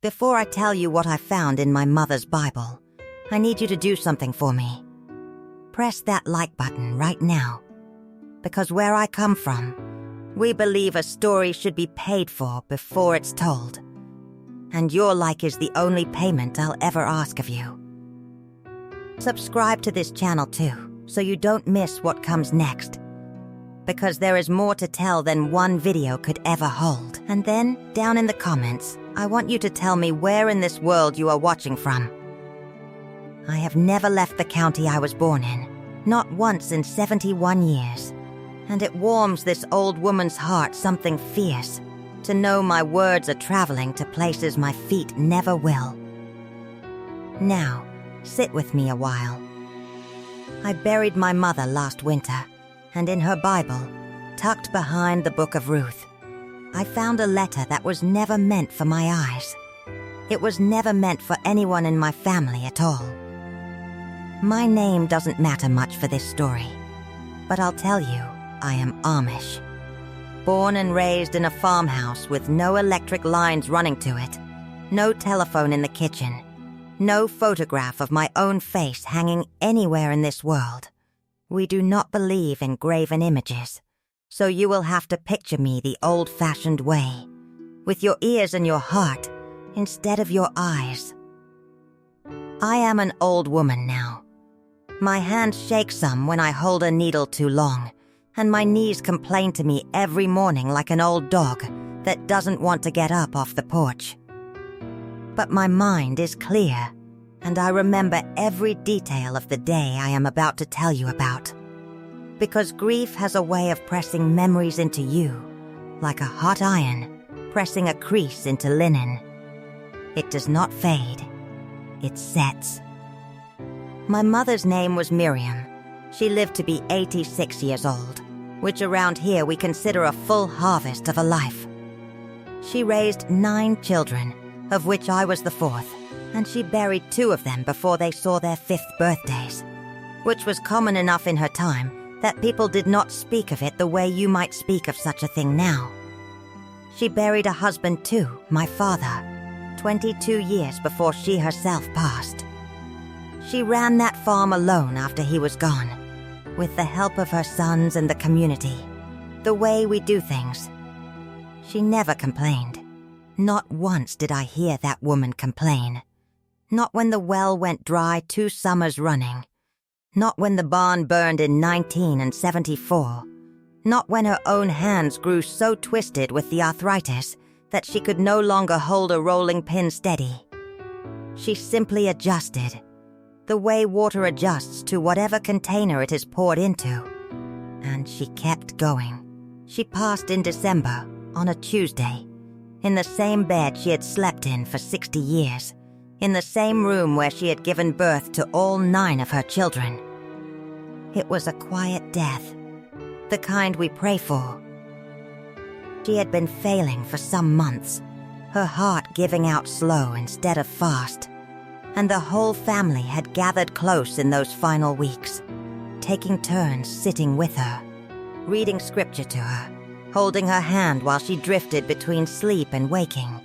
Before I tell you what I found in my mother's Bible, I need you to do something for me. Press that like button right now. Because where I come from, we believe a story should be paid for before it's told. And your like is the only payment I'll ever ask of you. Subscribe to this channel too, so you don't miss what comes next. Because there is more to tell than one video could ever hold. And then, down in the comments, I want you to tell me where in this world you are watching from. I have never left the county I was born in, not once in 71 years. And it warms this old woman's heart something fierce to know my words are traveling to places my feet never will. Now, sit with me a while. I buried my mother last winter, and in her Bible, tucked behind the book of Ruth, I found a letter that was never meant for my eyes. It was never meant for anyone in my family at all. My name doesn't matter much for this story, but I'll tell you, I am Amish. Born and raised in a farmhouse with no electric lines running to it, no telephone in the kitchen, no photograph of my own face hanging anywhere in this world. We do not believe in graven images, so you will have to picture me the old-fashioned way, with your ears and your heart instead of your eyes. I am an old woman now. My hands shake some when I hold a needle too long, and my knees complain to me every morning like an old dog that doesn't want to get up off the porch. But my mind is clear, and I remember every detail of the day I am about to tell you about. Because grief has a way of pressing memories into you, like a hot iron, pressing a crease into linen. It does not fade, it sets. My mother's name was Miriam. She lived to be 86 years old, which around here we consider a full harvest of a life. She raised 9 children, of which I was the 4th, and she buried 2 of them before they saw their 5th birthdays, which was common enough in her time that people did not speak of it the way you might speak of such a thing now. She buried a husband too, my father, 22 years before she herself passed. She ran that farm alone after he was gone, with the help of her sons and the community, the way we do things. She never complained. Not once did I hear that woman complain. Not when the well went dry 2 summers running. Not when the barn burned in 1974. Not when her own hands grew so twisted with the arthritis that she could no longer hold a rolling pin steady. She simply adjusted, the way water adjusts to whatever container it is poured into. And she kept going. She passed in December, on a Tuesday, in the same bed she had slept in for 60 years, in the same room where she had given birth to all 9 of her children. It was a quiet death, the kind we pray for. She had been failing for some months, her heart giving out slow instead of fast, and the whole family had gathered close in those final weeks, taking turns sitting with her, reading scripture to her, holding her hand while she drifted between sleep and waking.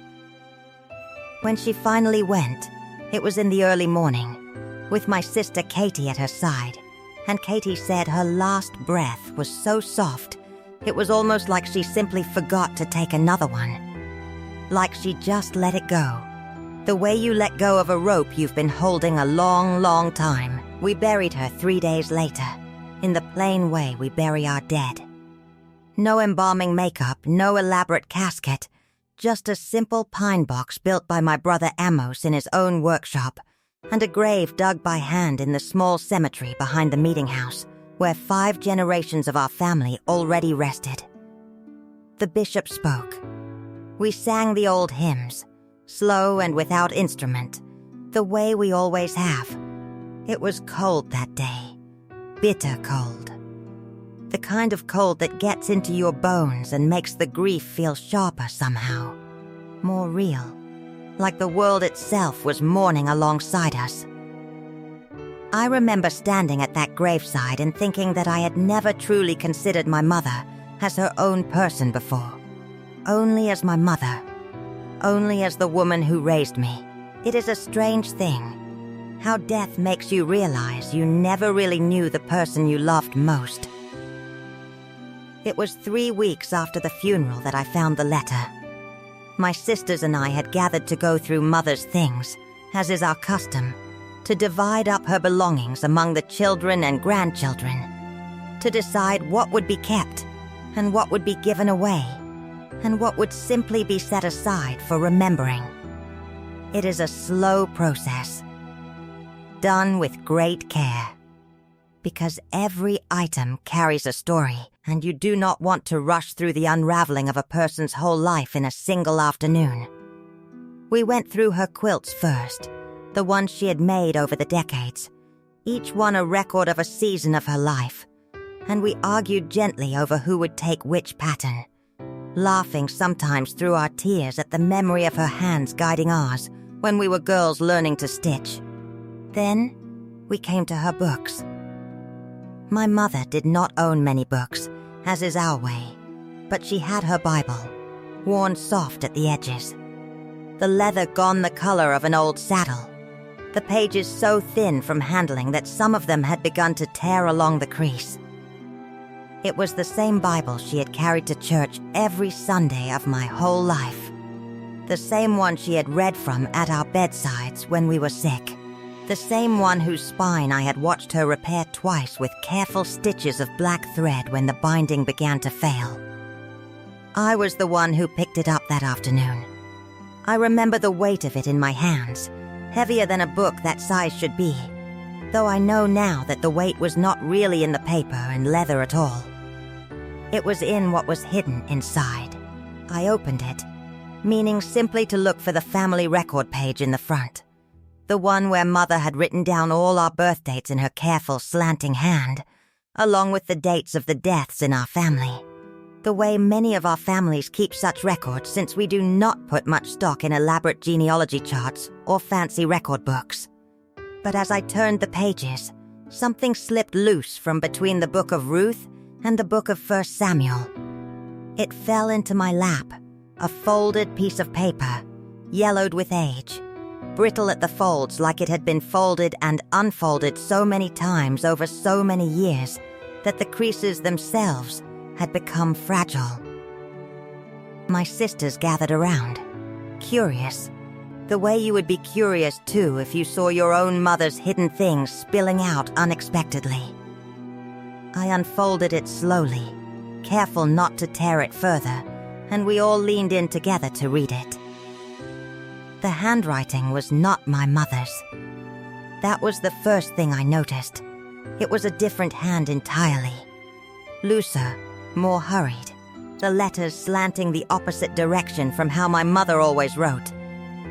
When she finally went, it was in the early morning, with my sister Katie at her side, and Katie said her last breath was so soft, it was almost like she simply forgot to take another one. Like she just let it go. The way you let go of a rope you've been holding a long, long time. We buried her 3 days later, in the plain way we bury our dead. No embalming makeup, no elaborate casket, just a simple pine box built by my brother Amos in his own workshop, and a grave dug by hand in the small cemetery behind the meeting house, where 5 generations of our family already rested. The bishop spoke. We sang the old hymns, slow and without instrument, the way we always have. It was cold that day, bitter cold. The kind of cold that gets into your bones and makes the grief feel sharper somehow, more real, like the world itself was mourning alongside us. I remember standing at that graveside and thinking that I had never truly considered my mother as her own person before, only as my mother, only as the woman who raised me. It is a strange thing, how death makes you realize you never really knew the person you loved most. It was 3 weeks after the funeral that I found the letter. My sisters and I had gathered to go through Mother's things, as is our custom, to divide up her belongings among the children and grandchildren, to decide what would be kept and what would be given away, and what would simply be set aside for remembering. It is a slow process, done with great care, because every item carries a story, and you do not want to rush through the unraveling of a person's whole life in a single afternoon. We went through her quilts first, the ones she had made over the decades, each one a record of a season of her life, and we argued gently over who would take which pattern, laughing sometimes through our tears at the memory of her hands guiding ours when we were girls learning to stitch. Then we came to her books. My mother did not own many books, as is our way, but she had her Bible, worn soft at the edges, the leather gone the color of an old saddle, the pages so thin from handling that some of them had begun to tear along the crease. It was the same Bible she had carried to church every Sunday of my whole life, the same one she had read from at our bedsides when we were sick, the same one whose spine I had watched her repair twice with careful stitches of black thread when the binding began to fail. I was the one who picked it up that afternoon. I remember the weight of it in my hands, heavier than a book that size should be, though I know now that the weight was not really in the paper and leather at all. It was in what was hidden inside. I opened it, meaning simply to look for the family record page in the front, the one where Mother had written down all our birth dates in her careful, slanting hand, along with the dates of the deaths in our family, the way many of our families keep such records since we do not put much stock in elaborate genealogy charts or fancy record books. But as I turned the pages, something slipped loose from between the book of Ruth and the book of 1 Samuel. It fell into my lap, a folded piece of paper, yellowed with age, brittle at the folds like it had been folded and unfolded so many times over so many years that the creases themselves had become fragile. My sisters gathered around, curious, the way you would be curious too if you saw your own mother's hidden things spilling out unexpectedly. I unfolded it slowly, careful not to tear it further, and we all leaned in together to read it. The handwriting was not my mother's. That was the first thing I noticed. It was a different hand entirely. Looser, more hurried, the letters slanting the opposite direction from how my mother always wrote,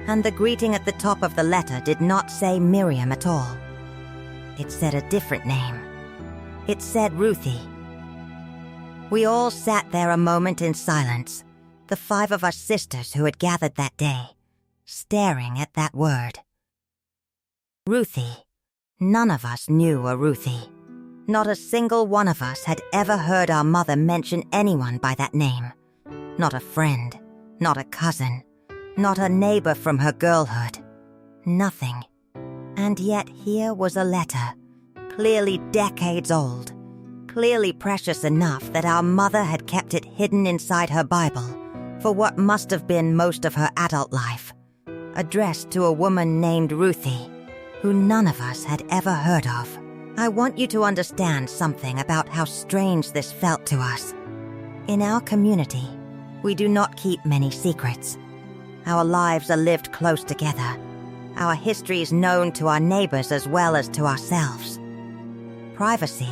and the greeting at the top of the letter did not say Miriam at all. It said a different name. It said Ruthie. We all sat there a moment in silence, the 5 of us sisters who had gathered that day, staring at that word. Ruthie. None of us knew a Ruthie. Not a single one of us had ever heard our mother mention anyone by that name. Not a friend, not a cousin, not a neighbor from her girlhood. Nothing. And yet here was a letter, clearly decades old, clearly precious enough that our mother had kept it hidden inside her Bible for what must have been most of her adult life, addressed to a woman named Ruthie, who none of us had ever heard of. I want you to understand something about how strange this felt to us. In our community, we do not keep many secrets. Our lives are lived close together. Our history is known to our neighbors as well as to ourselves. Privacy,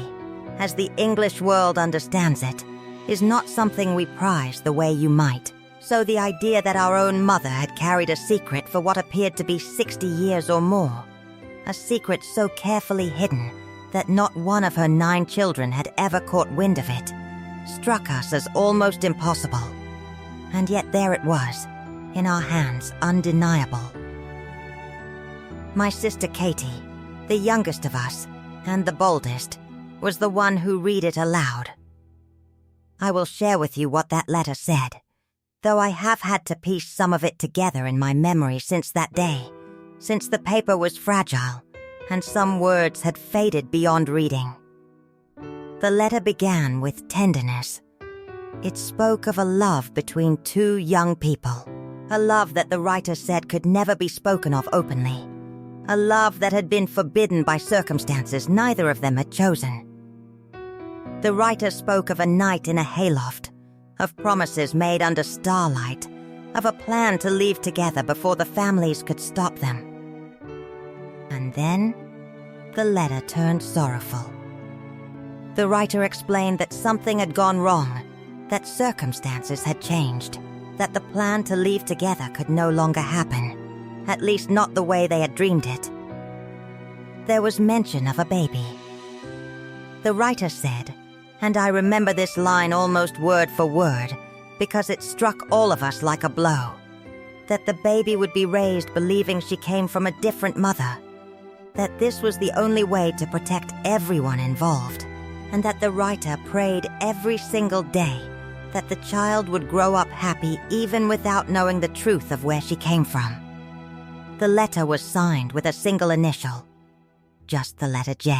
as the English world understands it, is not something we prize the way you might. So the idea that our own mother had carried a secret for what appeared to be 60 years or more, a secret so carefully hidden that not one of her 9 children had ever caught wind of it, struck us as almost impossible. And yet there it was, in our hands, undeniable. My sister Katie, the youngest of us, and the boldest, was the one who read it aloud. I will share with you what that letter said, though I have had to piece some of it together in my memory since that day, since the paper was fragile and some words had faded beyond reading. The letter began with tenderness. It spoke of a love between two young people, a love that the writer said could never be spoken of openly, a love that had been forbidden by circumstances neither of them had chosen. The writer spoke of a night in a hayloft, of promises made under starlight, of a plan to leave together before the families could stop them. And then, the letter turned sorrowful. The writer explained that something had gone wrong, that circumstances had changed, that the plan to leave together could no longer happen, at least not the way they had dreamed it. There was mention of a baby. The writer said, and I remember this line almost word for word because it struck all of us like a blow, that the baby would be raised believing she came from a different mother, that this was the only way to protect everyone involved, and that the writer prayed every single day that the child would grow up happy even without knowing the truth of where she came from. The letter was signed with a single initial, just the letter J.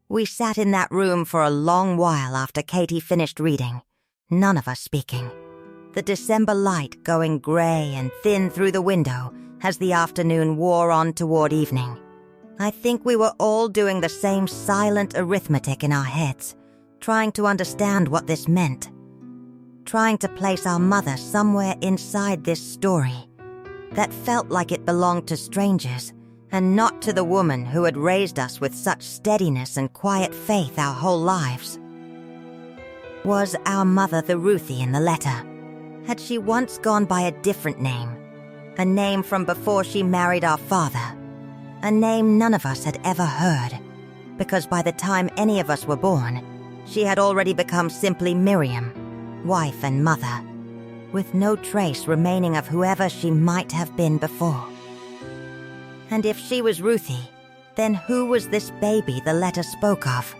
We sat in that room for a long while after Katie finished reading, none of us speaking, the December light going gray and thin through the window as the afternoon wore on toward evening. I think we were all doing the same silent arithmetic in our heads, trying to understand what this meant, trying to place our mother somewhere inside this story that felt like it belonged to strangers and not to the woman who had raised us with such steadiness and quiet faith our whole lives. Was our mother the Ruthie in the letter? Had she once gone by a different name, a name from before she married our father, a name none of us had ever heard, because by the time any of us were born, she had already become simply Miriam, wife and mother, with no trace remaining of whoever she might have been before. And if she was Ruthie, then who was this baby the letter spoke of?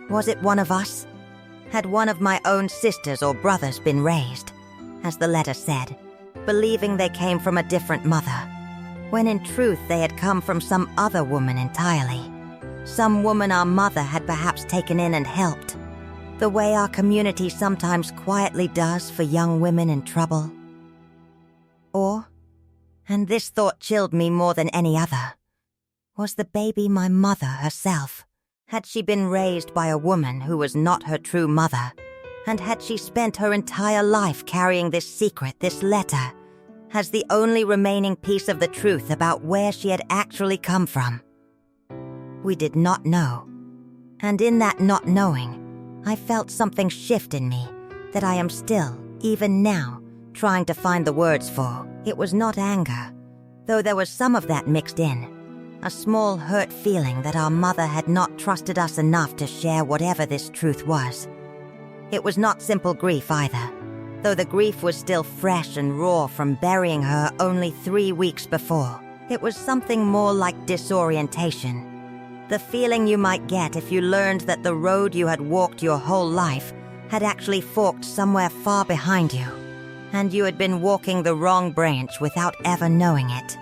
Was it one of us? Had one of my own sisters or brothers been raised, as the letter said, believing they came from a different mother, when in truth they had come from some other woman entirely, some woman our mother had perhaps taken in and helped, the way our community sometimes quietly does for young women in trouble? Or, and this thought chilled me more than any other, was the baby my mother herself? Had she been raised by a woman who was not her true mother? And had she spent her entire life carrying this secret, this letter, as the only remaining piece of the truth about where she had actually come from? We did not know. And in that not knowing, I felt something shift in me that I am still, even now, trying to find the words for. It was not anger, though there was some of that mixed in. A small hurt feeling that our mother had not trusted us enough to share whatever this truth was. It was not simple grief either, though the grief was still fresh and raw from burying her only 3 weeks before. It was something more like disorientation. The feeling you might get if you learned that the road you had walked your whole life had actually forked somewhere far behind you, and you had been walking the wrong branch without ever knowing it.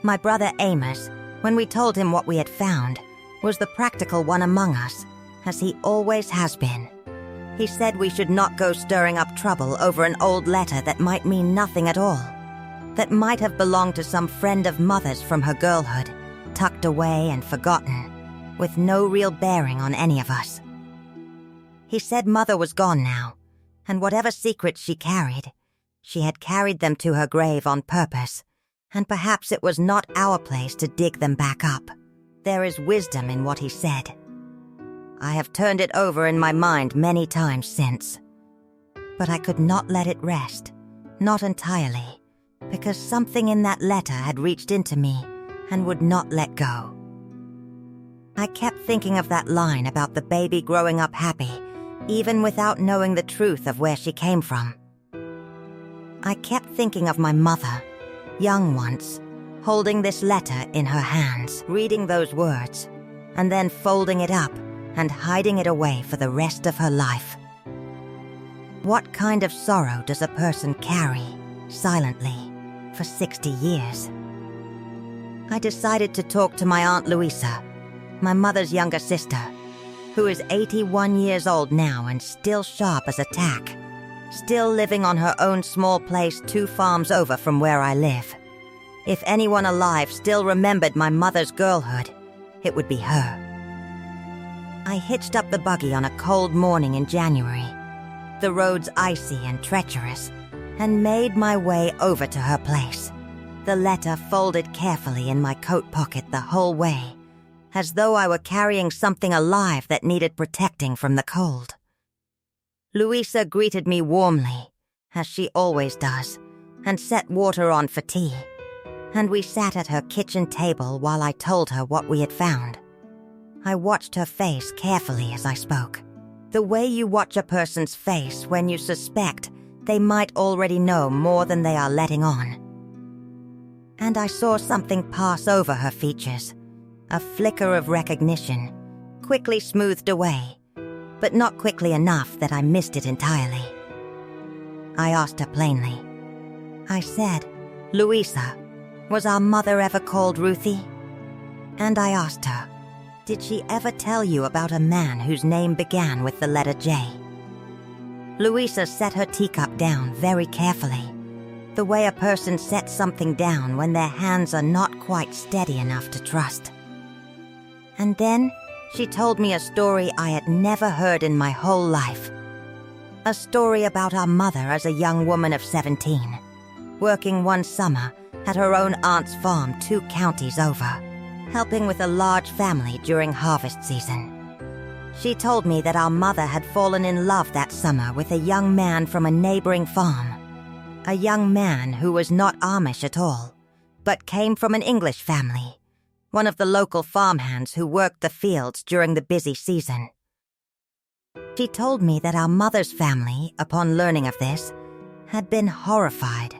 My brother Amish, when we told him what we had found, was the practical one among us, as he always has been. He said we should not go stirring up trouble over an old letter that might mean nothing at all, that might have belonged to some friend of mother's from her girlhood, tucked away and forgotten, with no real bearing on any of us. He said mother was gone now, and whatever secrets she had carried them to her grave on purpose, and perhaps it was not our place to dig them back up. There is wisdom in what he said. I have turned it over in my mind many times since, but I could not let it rest, not entirely, because something in that letter had reached into me and would not let go. I kept thinking of that line about the baby growing up happy, even without knowing the truth of where she came from. I kept thinking of my mother, young once, holding this letter in her hands, reading those words, and then folding it up and hiding it away for the rest of her life. What kind of sorrow does a person carry, silently, for 60 years? I decided to talk to my Aunt Louisa, my mother's younger sister, who is 81 years old now and still sharp as a tack, still living on her own small place 2 farms over from where I live. If anyone alive still remembered my mother's girlhood, it would be her. I hitched up the buggy on a cold morning in January, the roads icy and treacherous, and made my way over to her place, the letter folded carefully in my coat pocket the whole way, as though I were carrying something alive that needed protecting from the cold. Louisa greeted me warmly, as she always does, and set water on for tea, and we sat at her kitchen table while I told her what we had found. I watched her face carefully as I spoke, the way you watch a person's face when you suspect they might already know more than they are letting on. And I saw something pass over her features, a flicker of recognition, quickly smoothed away, but not quickly enough that I missed it entirely. I asked her plainly. I said, "Louisa, was our mother ever called Ruthie?" And I asked her, did she ever tell you about a man whose name began with the letter J? Louisa set her teacup down very carefully, the way a person sets something down when their hands are not quite steady enough to trust. And then she told me a story I had never heard in my whole life. A story about our mother as a young woman of 17, working one summer at her own aunt's farm 2 counties over, helping with a large family during harvest season. She told me that our mother had fallen in love that summer with a young man from a neighboring farm, a young man who was not Amish at all, but came from an English family, one of the local farmhands who worked the fields during the busy season. She told me that our mother's family, upon learning of this, had been horrified,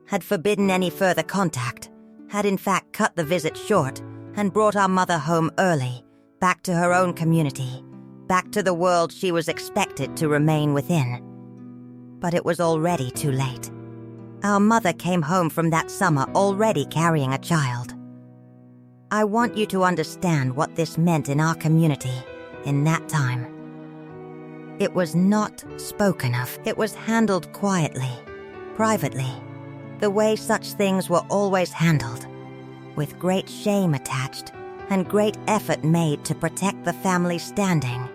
had forbidden any further contact, had in fact cut the visit short, and brought our mother home early, back to her own community, back to the world she was expected to remain within. But it was already too late. Our mother came home from that summer already carrying a child. I want you to understand what this meant in our community in that time. It was not spoken of. It was handled quietly, privately, the way such things were always handled, with great shame attached and great effort made to protect the family's standing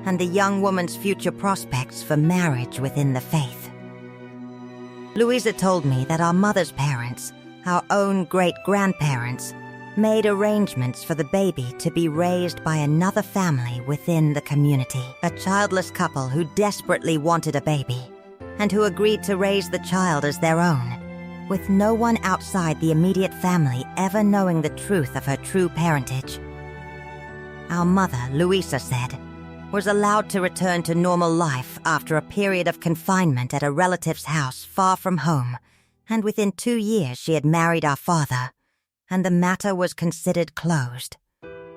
and the young woman's future prospects for marriage within the faith. Louisa told me that our mother's parents, our own great-grandparents, made arrangements for the baby to be raised by another family within the community, a childless couple who desperately wanted a baby and who agreed to raise the child as their own, with no one outside the immediate family ever knowing the truth of her true parentage. Our mother, Louisa said, was allowed to return to normal life after a period of confinement at a relative's house far from home, and within 2 years she had married our father, and the matter was considered closed,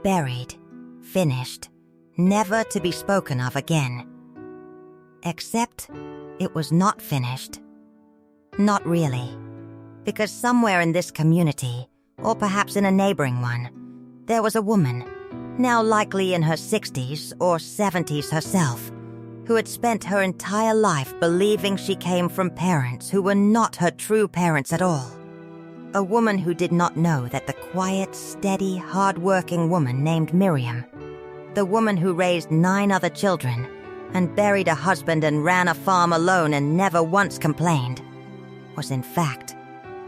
buried, finished, never to be spoken of again. Except it was not finished. Not really. Because somewhere in this community, or perhaps in a neighboring one, there was a woman, now likely in her 60s or 70s herself, who had spent her entire life believing she came from parents who were not her true parents at all. A woman who did not know that the quiet, steady, hard-working woman named Miriam, the woman who raised 9 other children and buried a husband and ran a farm alone and never once complained, was in fact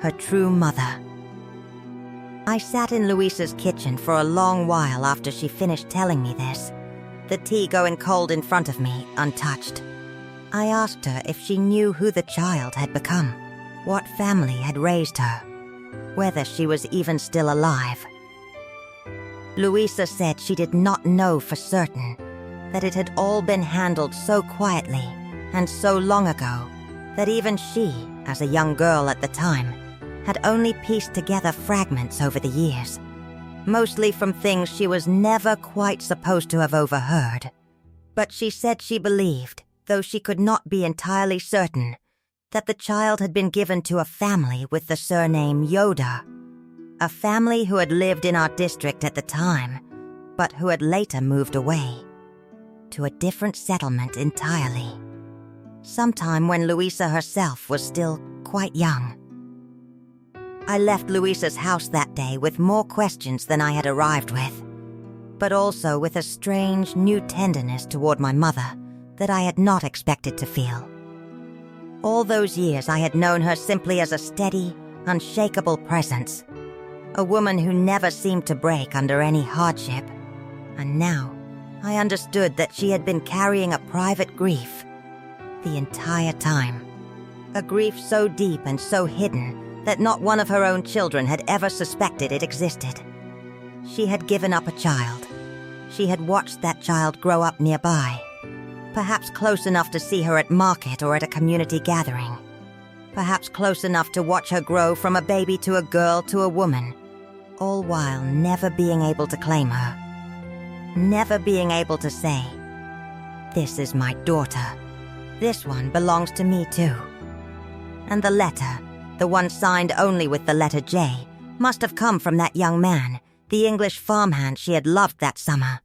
her true mother. I sat in Louisa's kitchen for a long while after she finished telling me this, the tea going cold in front of me, untouched. I asked her if she knew who the child had become, what family had raised her, whether she was even still alive. Louisa said she did not know for certain, that it had all been handled so quietly and so long ago that even she, as a young girl at the time, had only pieced together fragments over the years, mostly from things she was never quite supposed to have overheard. But she said she believed, though she could not be entirely certain, that the child had been given to a family with the surname Yoda, a family who had lived in our district at the time, but who had later moved away to a different settlement entirely, sometime when Louisa herself was still quite young. I left Louisa's house that day with more questions than I had arrived with, but also with a strange new tenderness toward my mother that I had not expected to feel. All those years I had known her simply as a steady, unshakable presence, a woman who never seemed to break under any hardship, and now I understood that she had been carrying a private grief the entire time, a grief so deep and so hidden that not one of her own children had ever suspected it existed. She had given up a child. She had watched that child grow up nearby, perhaps close enough to see her at market or at a community gathering, perhaps close enough to watch her grow from a baby to a girl to a woman, all while never being able to claim her, never being able to say, "This is my daughter. This one belongs to me too." And the letter, the one signed only with the letter J, must have come from that young man, the English farmhand she had loved that summer,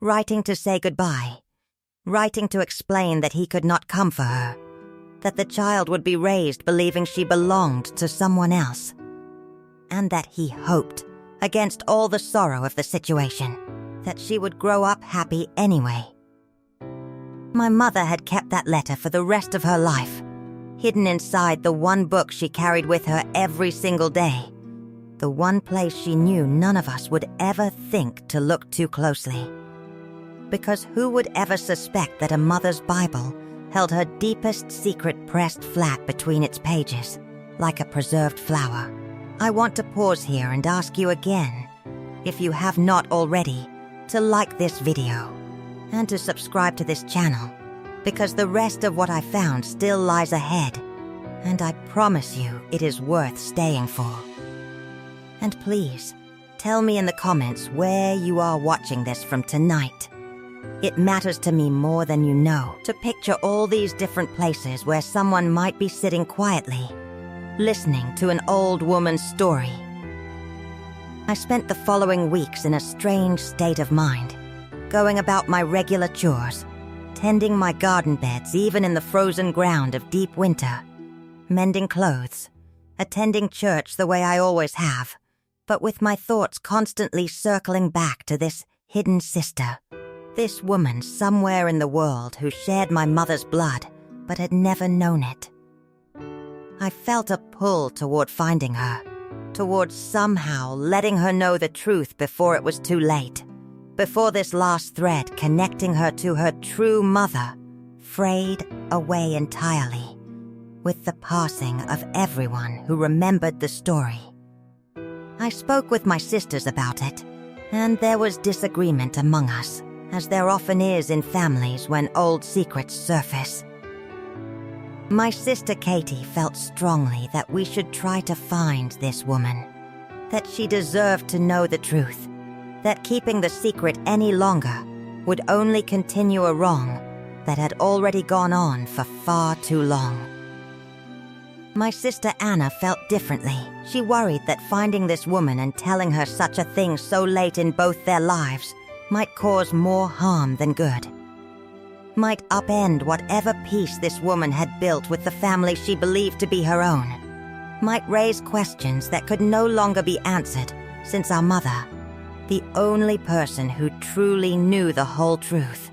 writing to say goodbye, writing to explain that he could not come for her, that the child would be raised believing she belonged to someone else, and that he hoped, against all the sorrow of the situation, that she would grow up happy anyway. My mother had kept that letter for the rest of her life, hidden inside the one book she carried with her every single day, the one place she knew none of us would ever think to look too closely. Because who would ever suspect that a mother's Bible held her deepest secret pressed flat between its pages, like a preserved flower? I want to pause here and ask you again, if you have not already, to like this video and to subscribe to this channel, because the rest of what I found still lies ahead, and I promise you it is worth staying for. And please, tell me in the comments where you are watching this from tonight. It matters to me more than you know to picture all these different places where someone might be sitting quietly, listening to an old woman's story. I spent the following weeks in a strange state of mind, going about my regular chores, tending my garden beds even in the frozen ground of deep winter, mending clothes, attending church the way I always have, but with my thoughts constantly circling back to this hidden sister, this woman somewhere in the world who shared my mother's blood but had never known it. I felt a pull toward finding her, toward somehow letting her know the truth before it was too late, before this last thread connecting her to her true mother frayed away entirely with the passing of everyone who remembered the story. I spoke with my sisters about it, and there was disagreement among us, as there often is in families when old secrets surface. My sister Katie felt strongly that we should try to find this woman, that she deserved to know the truth, that keeping the secret any longer would only continue a wrong that had already gone on for far too long. My sister Anna felt differently. She worried that finding this woman and telling her such a thing so late in both their lives might cause more harm than good, might upend whatever peace this woman had built with the family she believed to be her own, might raise questions that could no longer be answered since our mother, the only person who truly knew the whole truth,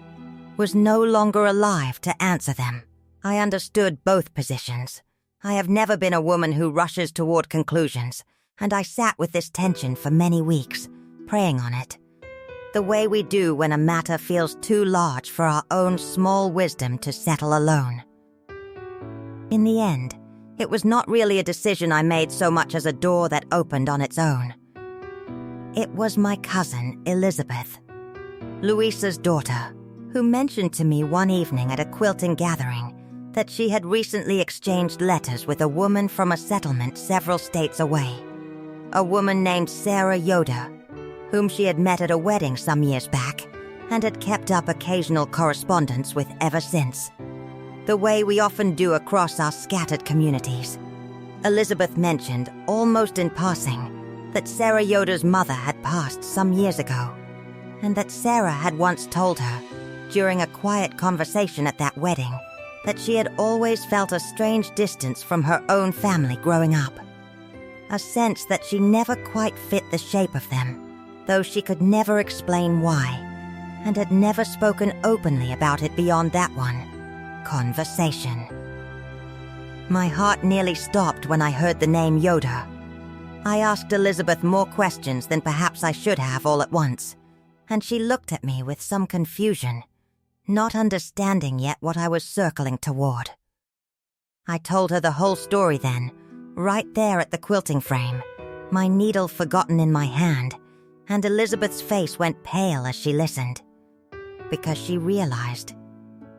was no longer alive to answer them. I understood both positions. I have never been a woman who rushes toward conclusions, and I sat with this tension for many weeks, praying on it, the way we do when a matter feels too large for our own small wisdom to settle alone. In the end, it was not really a decision I made so much as a door that opened on its own. It was my cousin, Elizabeth, Louisa's daughter, who mentioned to me one evening at a quilting gathering that she had recently exchanged letters with a woman from a settlement several states away, a woman named Sarah Yoda, whom she had met at a wedding some years back and had kept up occasional correspondence with ever since. the way we often do across our scattered communities. Elizabeth mentioned, almost in passing, that Sarah Yoder's mother had passed some years ago, and that Sarah had once told her, during a quiet conversation at that wedding, that she had always felt a strange distance from her own family growing up. A sense that she never quite fit the shape of them, though she could never explain why, and had never spoken openly about it beyond that one conversation. My heart nearly stopped when I heard the name Yoder. I asked Elizabeth more questions than perhaps I should have all at once, and she looked at me with some confusion, not understanding yet what I was circling toward. I told her the whole story then, right there at the quilting frame, my needle forgotten in my hand, and Elizabeth's face went pale as she listened, because she realized,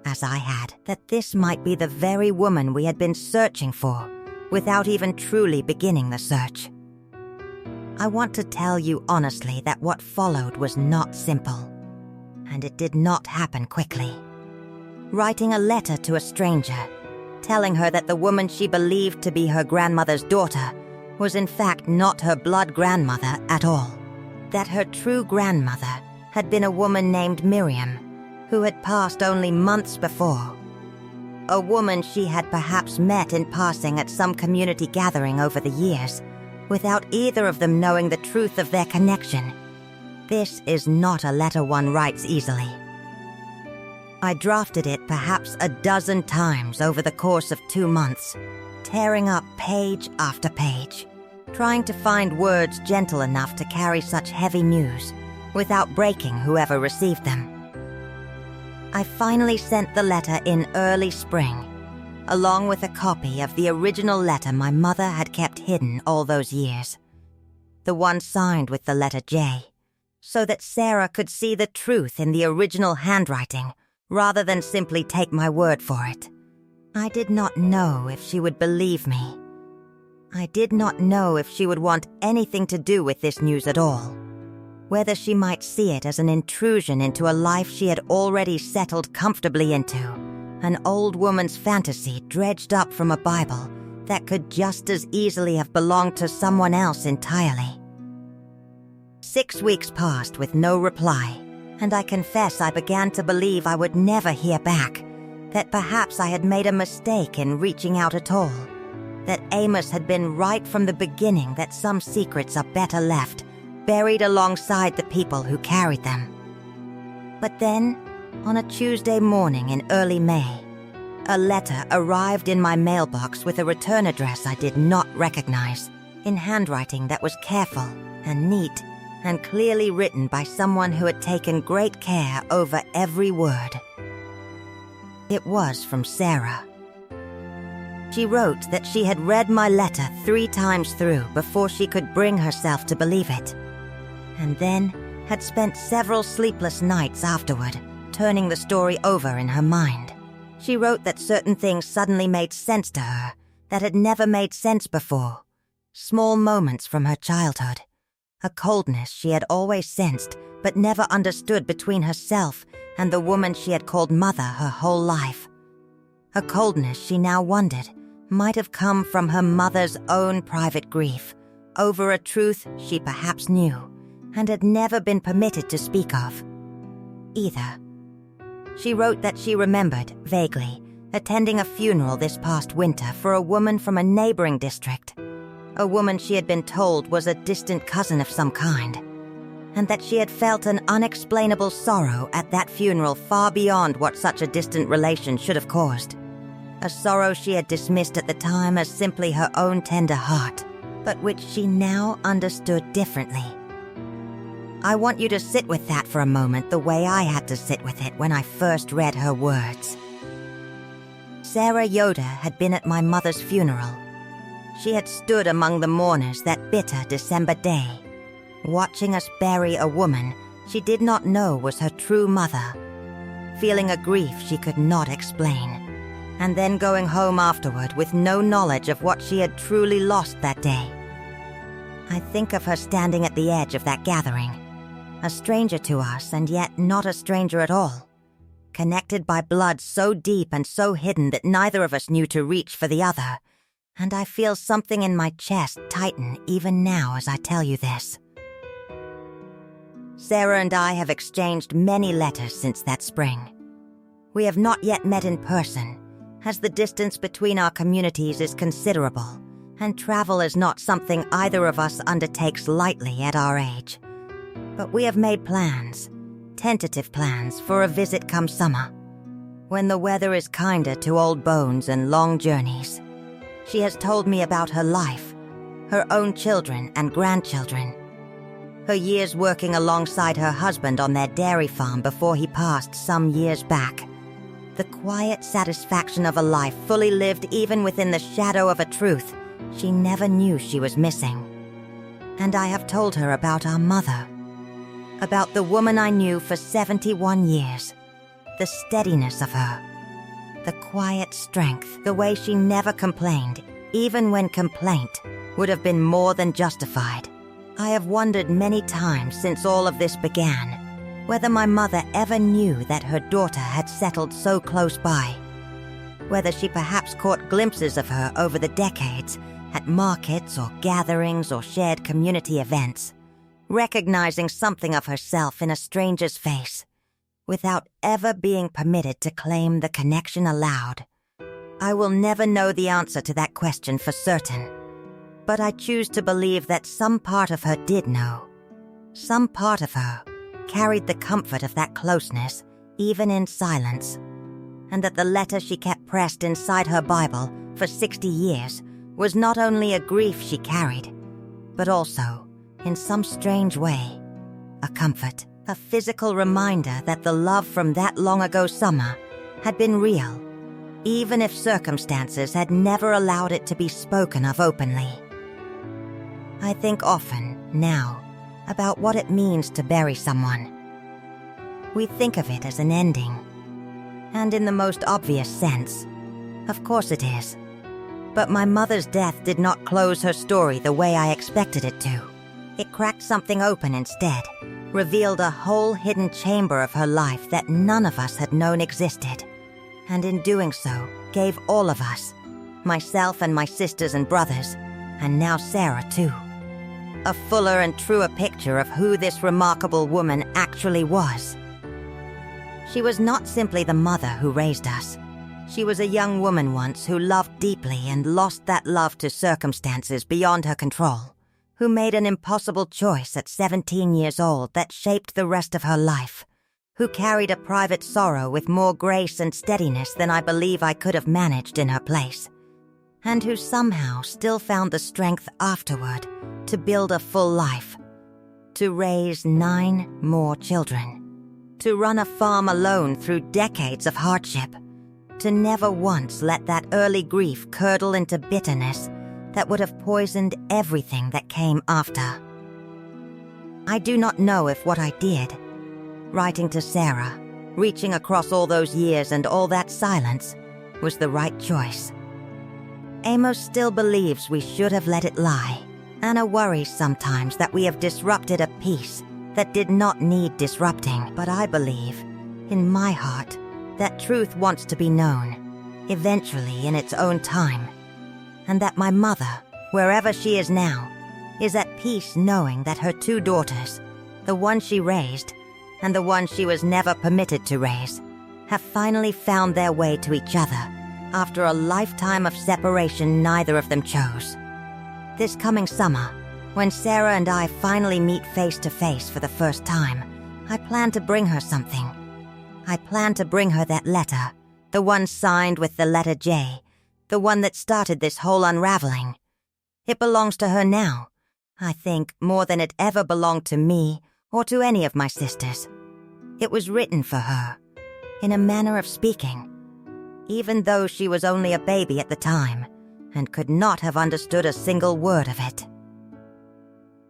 as I had, that this might be the very woman we had been searching for, without even truly beginning the search. I want to tell you honestly that what followed was not simple, and it did not happen quickly. Writing a letter to a stranger, telling her that the woman she believed to be her grandmother's daughter was in fact not her blood grandmother at all, that her true grandmother had been a woman named Miriam, who had passed only months before. A woman she had perhaps met in passing at some community gathering over the years, without either of them knowing the truth of their connection. This is not a letter one writes easily. I drafted it perhaps a dozen times over the course of 2 months, tearing up page after page, trying to find words gentle enough to carry such heavy news without breaking whoever received them. I finally sent the letter in early spring, along with a copy of the original letter my mother had kept hidden all those years, the one signed with the letter J, so that Sarah could see the truth in the original handwriting rather than simply take my word for it. I did not know if she would believe me. I did not know if she would want anything to do with this news at all, whether she might see it as an intrusion into a life she had already settled comfortably into, an old woman's fantasy dredged up from a Bible that could just as easily have belonged to someone else entirely. 6 weeks passed with no reply, and I confess I began to believe I would never hear back, that perhaps I had made a mistake in reaching out at all, that Amos had been right from the beginning, that some secrets are better left buried alongside the people who carried them. But then, on a Tuesday morning in early May, a letter arrived in my mailbox with a return address I did not recognize, in handwriting that was careful and neat and clearly written by someone who had taken great care over every word. It was from Sarah. She wrote that she had read my letter 3 times through before she could bring herself to believe it, and then had spent several sleepless nights afterward, turning the story over in her mind. She wrote that certain things suddenly made sense to her that had never made sense before, small moments from her childhood, a coldness she had always sensed but never understood between herself and the woman she had called mother her whole life. A coldness she now wondered might have come from her mother's own private grief over a truth she perhaps knew and had never been permitted to speak of, either. She wrote that she remembered, vaguely, attending a funeral this past winter for a woman from a neighboring district, a woman she had been told was a distant cousin of some kind, and that she had felt an unexplainable sorrow at that funeral far beyond what such a distant relation should have caused. A sorrow she had dismissed at the time as simply her own tender heart, but which she now understood differently. I want you to sit with that for a moment the way I had to sit with it when I first read her words. Sarah Yoder had been at my mother's funeral. She had stood among the mourners that bitter December day, watching us bury a woman she did not know was her true mother, feeling a grief she could not explain, and then going home afterward with no knowledge of what she had truly lost that day. I think of her standing at the edge of that gathering, a stranger to us and yet not a stranger at all, connected by blood so deep and so hidden that neither of us knew to reach for the other, and I feel something in my chest tighten even now as I tell you this. Sarah and I have exchanged many letters since that spring. We have not yet met in person, as the distance between our communities is considerable, and travel is not something either of us undertakes lightly at our age. But we have made plans, tentative plans, for a visit come summer, when the weather is kinder to old bones and long journeys. She has told me about her life, her own children and grandchildren, her years working alongside her husband on their dairy farm before he passed some years back, the quiet satisfaction of a life fully lived even within the shadow of a truth she never knew she was missing. And I have told her about our mother, about the woman I knew for 71 years, the steadiness of her, the quiet strength, the way she never complained, even when complaint would have been more than justified. I have wondered many times since all of this began whether my mother ever knew that her daughter had settled so close by, whether she perhaps caught glimpses of her over the decades at markets or gatherings or shared community events, recognizing something of herself in a stranger's face, without ever being permitted to claim the connection aloud. I will never know the answer to that question for certain, but I choose to believe that some part of her did know. Some part of her carried the comfort of that closeness, even in silence, and that the letter she kept pressed inside her Bible for 60 years was not only a grief she carried, but also, in some strange way, a comfort, a physical reminder that the love from that long-ago summer had been real, even if circumstances had never allowed it to be spoken of openly. I think often, now, about what it means to bury someone. We think of it as an ending, and in the most obvious sense, of course it is. But my mother's death did not close her story the way I expected it to. It cracked something open instead, revealed a whole hidden chamber of her life that none of us had known existed, and in doing so, gave all of us, myself and my sisters and brothers, and now Sarah too, a fuller and truer picture of who this remarkable woman actually was. She was not simply the mother who raised us. She was a young woman once who loved deeply and lost that love to circumstances beyond her control, who made an impossible choice at 17 years old that shaped the rest of her life, who carried a private sorrow with more grace and steadiness than I believe I could have managed in her place, and who somehow still found the strength afterward to build a full life, to raise 9 more children, to run a farm alone through decades of hardship, to never once let that early grief curdle into bitterness that would have poisoned everything that came after. I do not know if what I did, writing to Sarah, reaching across all those years and all that silence, was the right choice. Amos still believes we should have let it lie. Anna worries sometimes that we have disrupted a peace that did not need disrupting, but I believe, in my heart, that truth wants to be known, eventually in its own time, and that my mother, wherever she is now, is at peace knowing that her 2 daughters, the one she raised and the one she was never permitted to raise, have finally found their way to each other after a lifetime of separation neither of them chose. This coming summer, when Sarah and I finally meet face to face for the first time, I plan to bring her something. I plan to bring her that letter, the one signed with the letter J, the one that started this whole unraveling. It belongs to her now, I think, more than it ever belonged to me or to any of my sisters. It was written for her, in a manner of speaking, even though she was only a baby at the time and could not have understood a single word of it.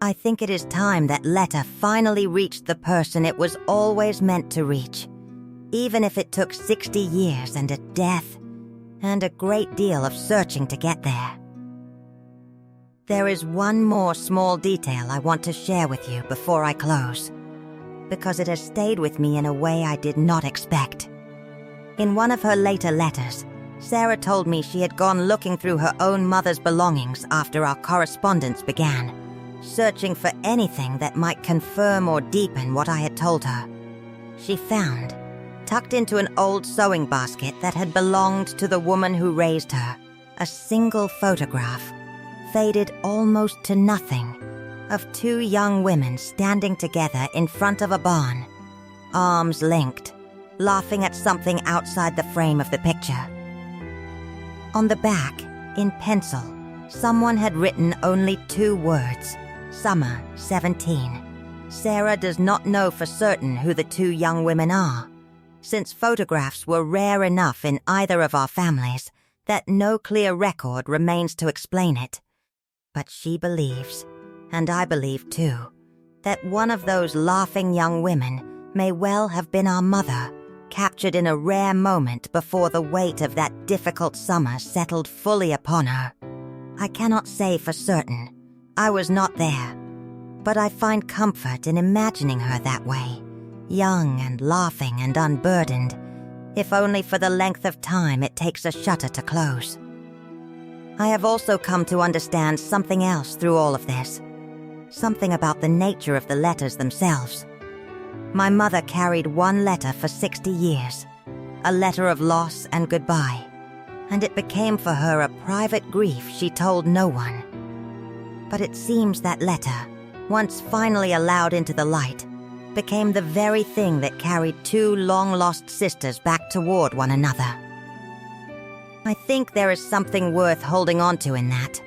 I think it is time that letter finally reached the person it was always meant to reach, even if it took 60 years and a death and a great deal of searching to get there. There is one more small detail I want to share with you before I close, because it has stayed with me in a way I did not expect. In one of her later letters, Sarah told me she had gone looking through her own mother's belongings after our correspondence began, searching for anything that might confirm or deepen what I had told her. She found, tucked into an old sewing basket that had belonged to the woman who raised her, a single photograph, faded almost to nothing, of two young women standing together in front of a barn, arms linked, laughing at something outside the frame of the picture. On the back, in pencil, someone had written only 2 words, Summer 17. Sarah does not know for certain who the 2 young women are, since photographs were rare enough in either of our families that no clear record remains to explain it. But she believes, and I believe too, that one of those laughing young women may well have been our mother, captured in a rare moment before the weight of that difficult summer settled fully upon her. I cannot say for certain. I was not there. But I find comfort in imagining her that way, young and laughing and unburdened, if only for the length of time it takes a shutter to close. I have also come to understand something else through all of this, something about the nature of the letters themselves. My mother carried one letter for 60 years, a letter of loss and goodbye, and it became for her a private grief she told no one. But it seems that letter, once finally allowed into the light, became the very thing that carried 2 long-lost sisters back toward one another. I think there is something worth holding on to in that.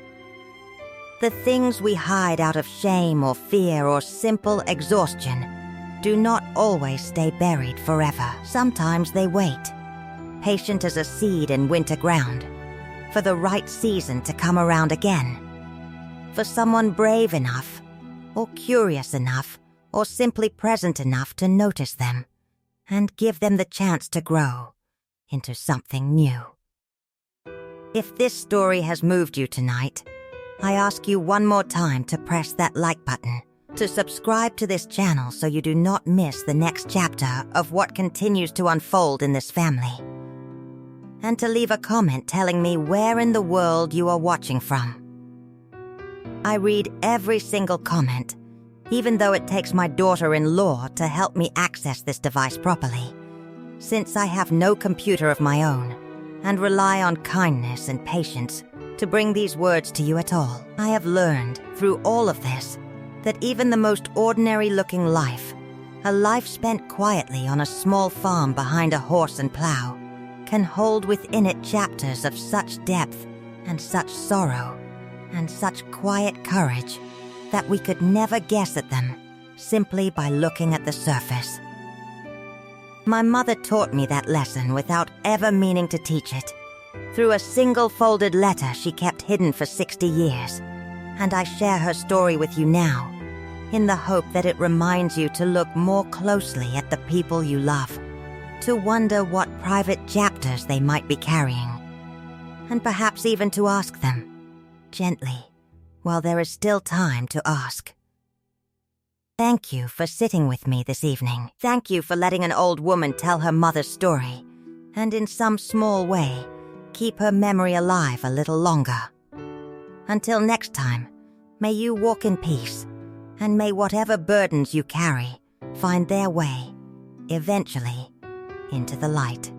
The things we hide out of shame or fear or simple exhaustion do not always stay buried forever. Sometimes they wait, patient as a seed in winter ground, for the right season to come around again. For someone brave enough, or curious enough, or simply present enough to notice them, and give them the chance to grow into something new. If this story has moved you tonight, I ask you one more time to press that like button, to subscribe to this channel so you do not miss the next chapter of what continues to unfold in this family, and to leave a comment telling me where in the world you are watching from. I read every single comment, even though it takes my daughter-in-law to help me access this device properly, since I have no computer of my own and rely on kindness and patience to bring these words to you at all. I have learned through all of this that even the most ordinary-looking life, a life spent quietly on a small farm behind a horse and plow, can hold within it chapters of such depth and such sorrow and such quiet courage that we could never guess at them simply by looking at the surface. My mother taught me that lesson without ever meaning to teach it, through a single folded letter she kept hidden for 60 years, and I share her story with you now, in the hope that it reminds you to look more closely at the people you love, to wonder what private chapters they might be carrying, and perhaps even to ask them, gently, while there is still time to ask. Thank you for sitting with me this evening. Thank you for letting an old woman tell her mother's story, and in some small way, keep her memory alive a little longer. Until next time, may you walk in peace, and may whatever burdens you carry find their way, eventually, into the light.